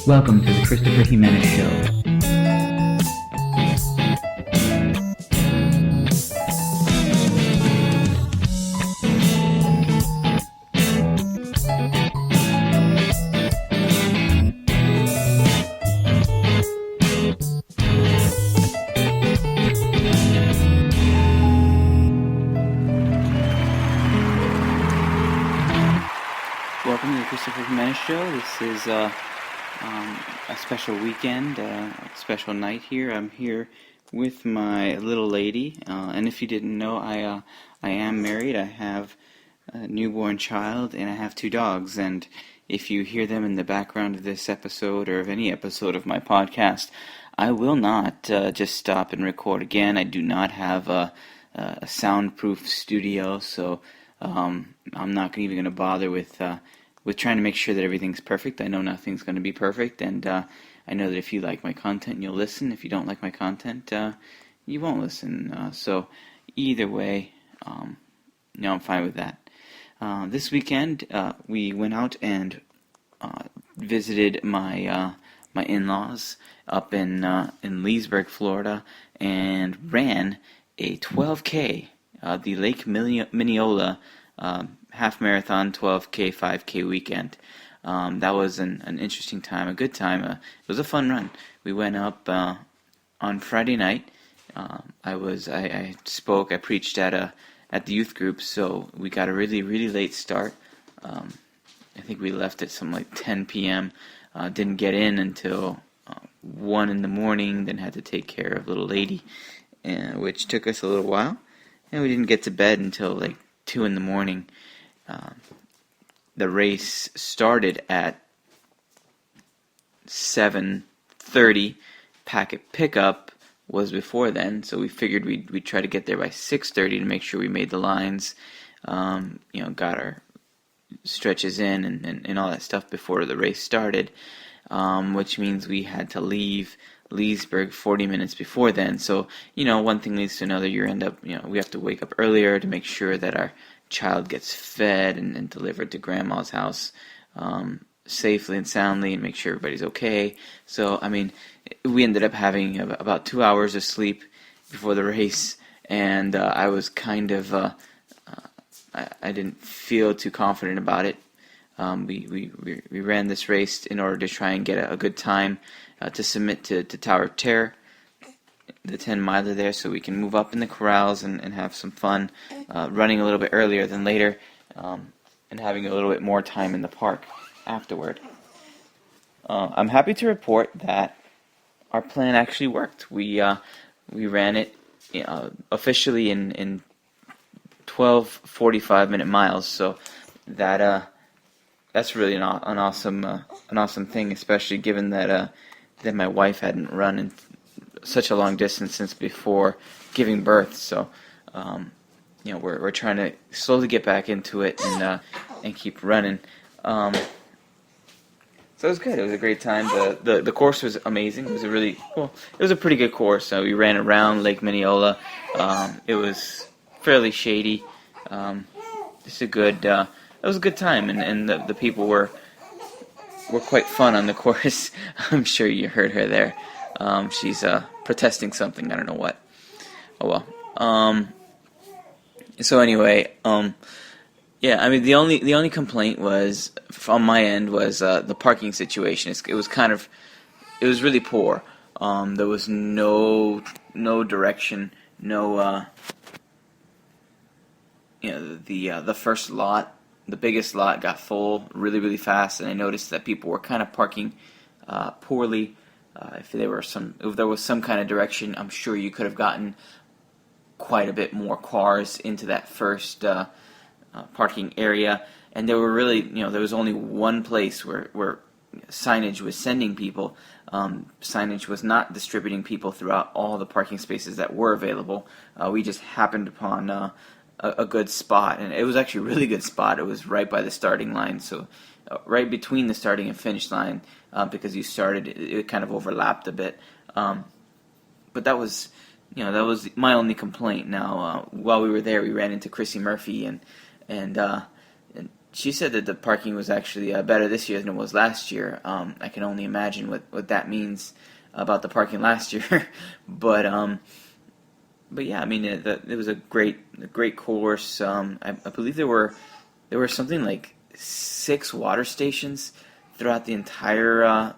Welcome to the Christopher Jimenez Show. Welcome to the Christopher Jimenez Show. This is a special weekend, a special night here. I'm here with my little lady, and if you didn't know, I am married. I have a newborn child, and I have two dogs. And if you hear them in the background of this episode or of any episode of my podcast, I will not just stop and record again. I do not have a soundproof studio, so I'm not even going to bother with trying to make sure that everything's perfect. I know nothing's going to be perfect, and I know that if you like my content, you'll listen. If you don't like my content, you won't listen. So either way, I'm fine with that. This weekend, we went out and visited my in-laws up in Leesburg, Florida, and ran a 12K, the Lake Minneola half marathon, 12K, 5K weekend. That was an interesting time, a good time. It was a fun run. We went up on Friday night. I preached at the youth group, so we got a really, really late start. I think we left at some like 10 p.m. Didn't get in until 1 in the morning, then had to take care of little lady, which took us a little while. And we didn't get to bed until like 2 in the morning. The race started at 7:30. Packet pickup was before then, so we figured we'd try to get there by 6:30 to make sure we made the lines. Got our stretches in and all that stuff before the race started, which means we had to leave Leesburg 40 minutes before then. So, one thing leads to another. We have to wake up earlier to make sure that our child gets fed and delivered to grandma's house safely and soundly, and make sure everybody's okay. So, we ended up having about 2 hours of sleep before the race, and I was kind of, I didn't feel too confident about it. We ran this race in order to try and get a good time to submit to Tower of Terror, the 10-miler there, so we can move up in the corrals and have some fun, running a little bit earlier than later, and having a little bit more time in the park afterward. I'm happy to report that our plan actually worked. We ran it officially in 12 45-minute miles, so that's really an awesome thing, especially given that my wife hadn't run in such a long distance since before giving birth. So we're trying to slowly get back into it and keep running. So it was good. It was a great time. The course was amazing. It was it was a pretty good course. We ran around Lake Minneola. It was fairly shady. It was a good time, and the people were quite fun on the course. I'm sure you heard her there. She's protesting something. I don't know what. Oh well. So anyway, the only complaint was from my end was the parking situation. It was really poor. There was no direction, no. The first lot, the biggest lot, got full really, really fast, and I noticed that people were kind of parking poorly. If there was some kind of direction, I'm sure you could have gotten quite a bit more cars into that first parking area. And there were really, there was only one place where signage was sending people. Signage was not distributing people throughout all the parking spaces that were available. We just happened upon a good spot, and it was actually a really good spot. It was right by the starting line, so right between the starting and finish line, because it kind of overlapped a bit. But that was my only complaint. Now, while we were there, we ran into Chrissy Murphy, and she said that the parking was actually better this year than it was last year. I can only imagine what that means about the parking last year, but yeah, I mean it was a great course. I believe there were something like 6 water stations throughout the entire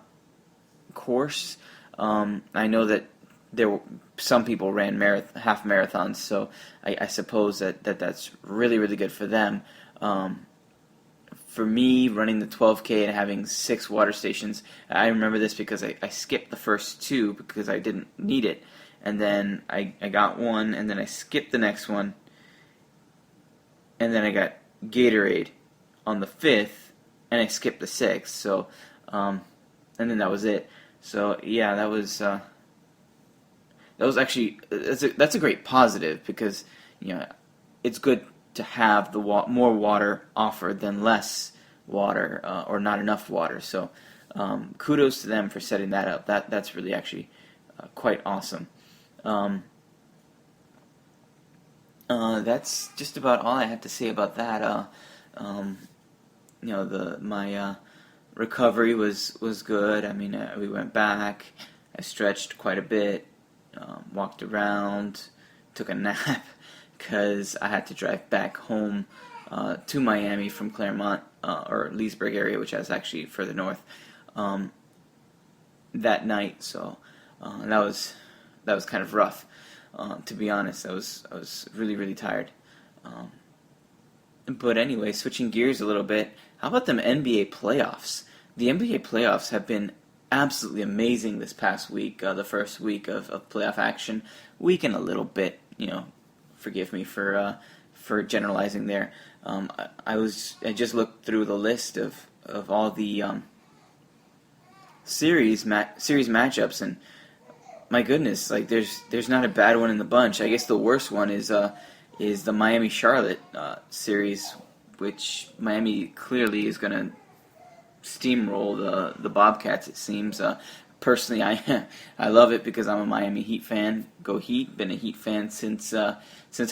course. I know that some people ran half marathons, so I suppose that's really really good for them. For me, running the 12K and having 6 water stations, I remember this because I skipped the first 2 because I didn't need it, and then I got one, and then I skipped the next one, and then I got Gatorade on the 5th, and I skipped the 6th. So, and then that was it. So yeah, that was actually that's a great positive because it's good to have the more water offered than less water or not enough water. So kudos to them for setting that up. That's really actually quite awesome. That's just about all I have to say about that. My recovery was good. I mean, we went back. I stretched quite a bit, walked around, took a nap because I had to drive back home to Miami from Claremont or Leesburg area, which is actually further north, that night. So that was kind of rough. To be honest, I was really really tired. But anyway, switching gears a little bit, how about them NBA playoffs? The NBA playoffs have been absolutely amazing this past week, the first week of playoff action. Week and a little bit, forgive me for generalizing there. I just looked through the list of all the series matchups, and my goodness, like there's not a bad one in the bunch. I guess the worst one is the Miami Charlotte series, which Miami clearly is going to steamroll the Bobcats. It seems. Personally, I love it because I'm a Miami Heat fan. Go Heat! Been a Heat fan since I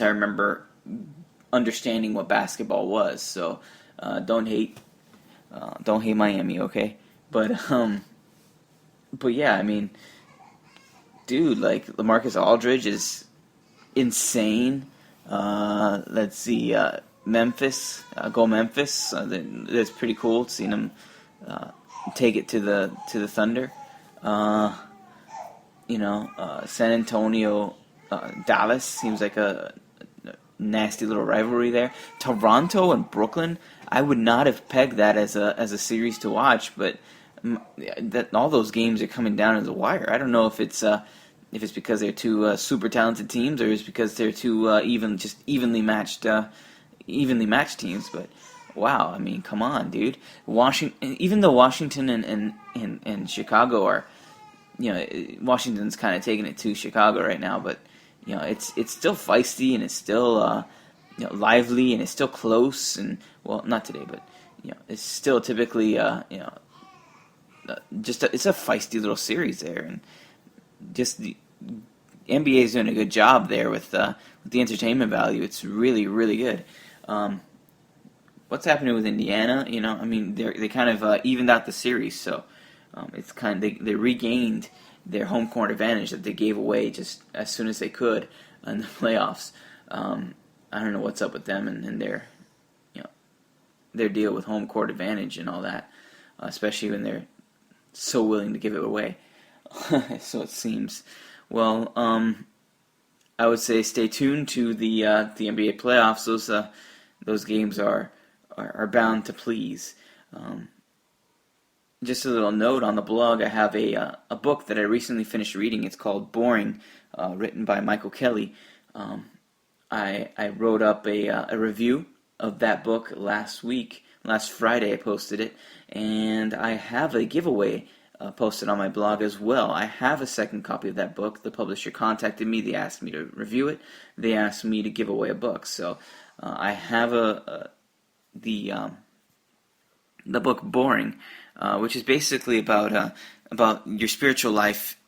remember understanding what basketball was. So don't hate Miami, okay? But yeah, I mean, dude, like LaMarcus Aldridge is insane. Let's see, Memphis, go Memphis. That's pretty cool seeing him take it to the Thunder. San Antonio, Dallas seems like a nasty little rivalry there. Toronto and Brooklyn, I would not have pegged that as a series to watch, but that all those games are coming down to the wire. I don't know if it's because they're two super talented teams, or it's because they're two evenly matched teams. But wow, I mean, come on, dude. Even though Washington and Chicago are, Washington's kind of taking it to Chicago right now, but it's still feisty, and it's still lively, and it's still close, and well, not today, but it's still typically it's a feisty little series there, and just the NBA is doing a good job there with the entertainment value. It's really really good. What's happening with Indiana? I mean, they kind of evened out the series, so it's kind of they regained their home court advantage that they gave away just as soon as they could in the playoffs. I don't know what's up with them and their deal with home court advantage and all that, especially when they're so willing to give it away. So it seems. Well, I would say stay tuned to the NBA playoffs. Those games are bound to please. Just a little note on the blog, I have a book that I recently finished reading. It's called Boring, written by Michael Kelly. I wrote up a review of that book last Friday I posted it, and I have a giveaway posted on my blog as well. I have a second copy of that book. The publisher contacted me. They asked me to review it. They asked me to give away a book. So I have the book Boring, which is basically about your spiritual life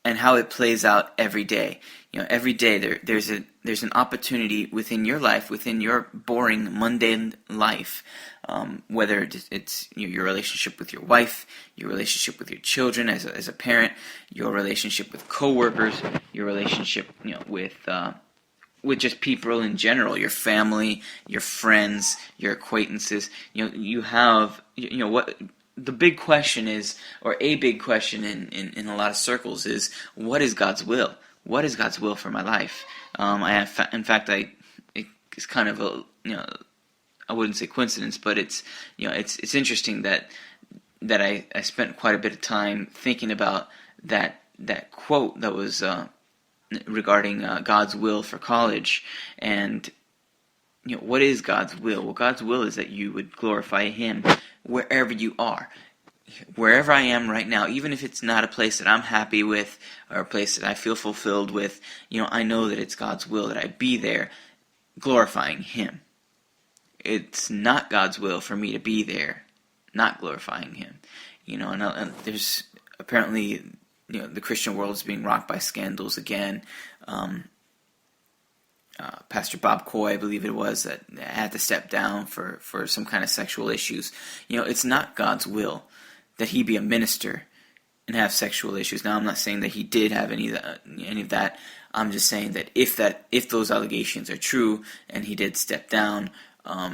and how it plays out every day. Every day there's an opportunity within your life, within your boring, mundane life, whether it's your relationship with your wife, your relationship with your children as a parent, your relationship with coworkers, your relationship with just people in general, your family, your friends, your acquaintances. You have what the big question is, or a big question in a lot of circles is, what is God's will? What is God's will for my life? It's kind of a I wouldn't say coincidence, but it's interesting that I spent quite a bit of time thinking about that quote that was regarding God's will for college. And what is God's will? Well, God's will is that you would glorify Him wherever you are. Wherever I am right now, even if it's not a place that I'm happy with or a place that I feel fulfilled with, I know that it's God's will that I be there glorifying Him. It's not God's will for me to be there not glorifying Him. And there's apparently, the Christian world is being rocked by scandals again. Pastor Bob Coy, I believe it was, that had to step down for some kind of sexual issues. It's not God's will that he be a minister and have sexual issues. Now, I'm not saying that he did have any of that. I'm just saying that if those allegations are true and he did step down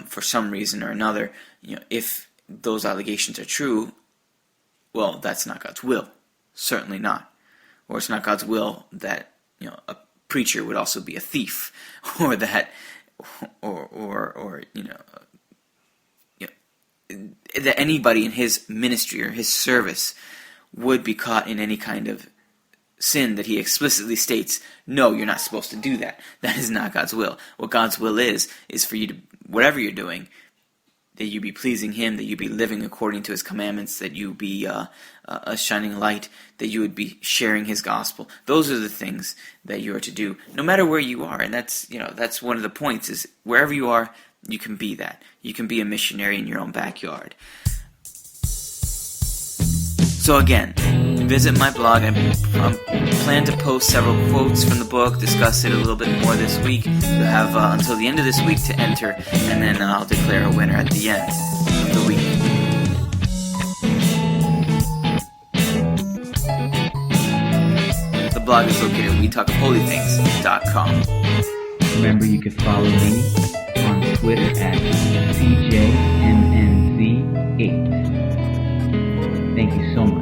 for some reason or another, if those allegations are true, well, that's not God's will. Certainly not. Or it's not God's will that a preacher would also be a thief, or that that anybody in his ministry or his service would be caught in any kind of sin that he explicitly states, no, you're not supposed to do that. That is not God's will. What God's will is for you to, whatever you're doing, that you be pleasing Him, that you be living according to His commandments, that you be a shining light, that you would be sharing His gospel. Those are the things that you are to do, no matter where you are. And that's one of the points, is wherever you are, you can be that. You can be a missionary in your own backyard. So again, visit my blog. I plan to post several quotes from the book, discuss it a little bit more this week. You'll have until the end of this week to enter, and then I'll declare a winner at the end of the week. The blog is located at wetalkofholythings.com. Remember, you can follow me on Twitter at CJMNZ8. Thank you so much.